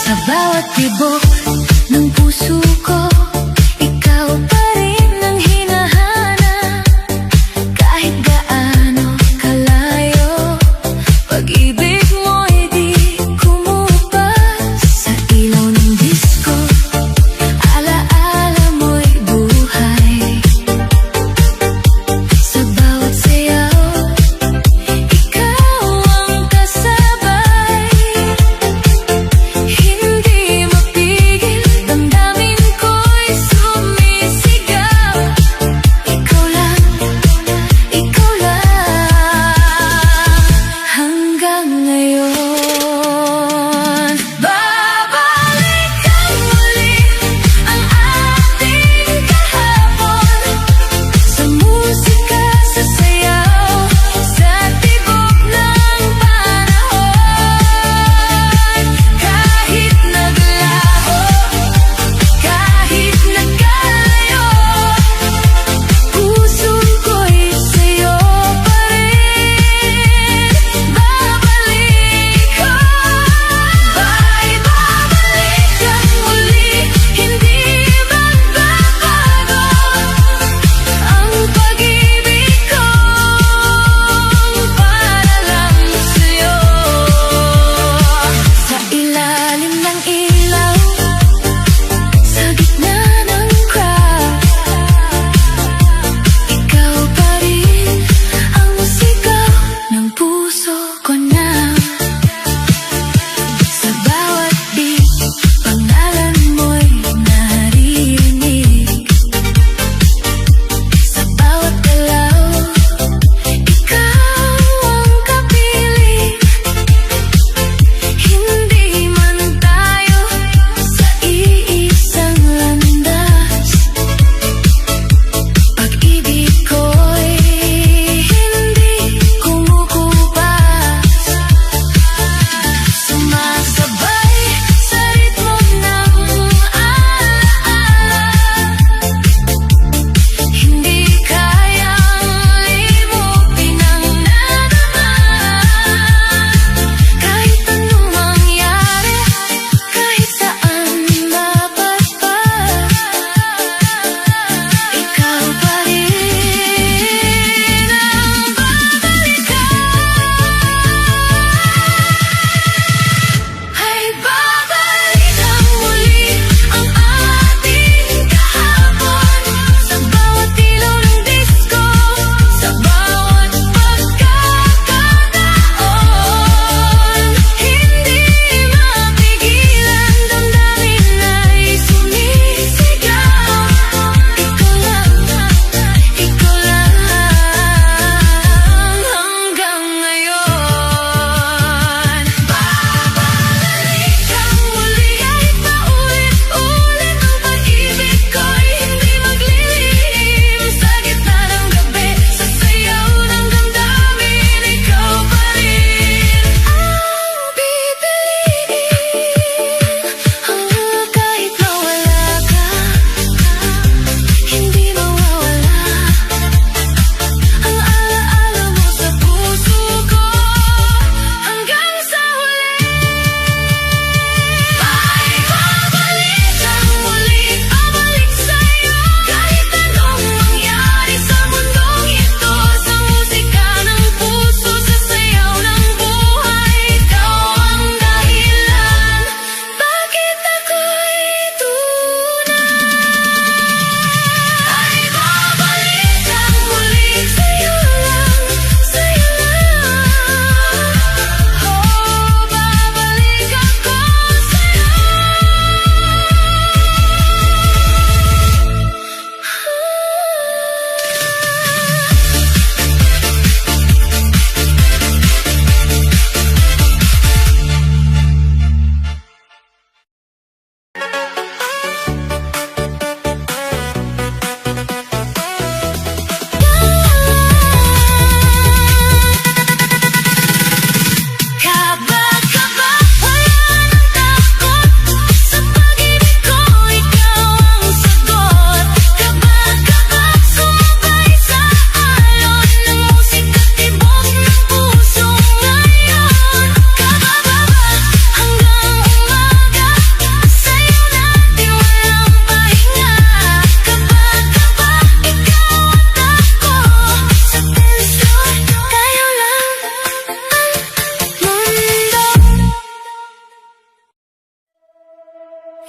Sa bawat tibok ng puso ko, ikaw pa rin ang hinahanap. Kahit gaano kalayo, pag-ibig mo'y di kumupas. Sa ilaw ng disko, alaala mo'y buhay. Sa bawat sayaw, ikaw ang kasabay. Hindi mapigil damdamin ko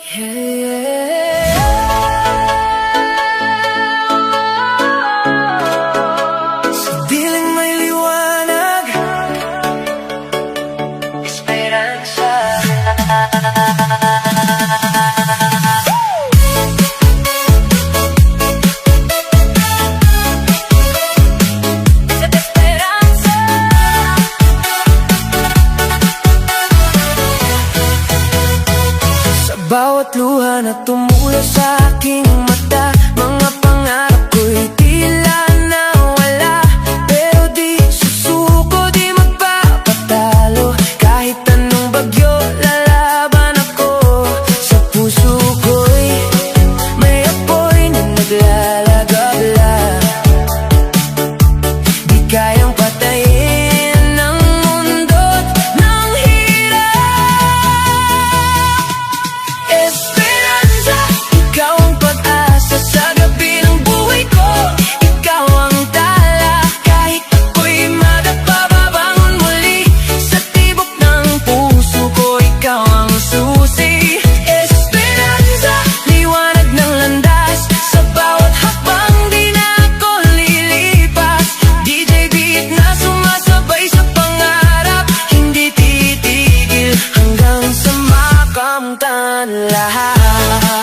Sa dilim may liwanag, esperanza. Sa bawat luha na tumula sa aking mata, mga pangarap ko'y tila nawala. Pero di susuko, di magpapatalo. Kahit anong bagyo, lalaban ako. Sa puso ko'y may apoy na naglalagabla. Di kayang patayin ng mundo't ng hirap. Esperanza, ikaw ang pag-asa sa gabi ng buhay ko. Ikaw ang tala, kahit ako'y madapa, babangon muli. Sa tibok ng puso ko, ikaw ang susi. Esperanza, liwanag ng landas, sa bawat hakbang di na ako lilipas. DJ beat na sumasabay sa pangarap, hindi titigil hanggang sa makamtan lahat.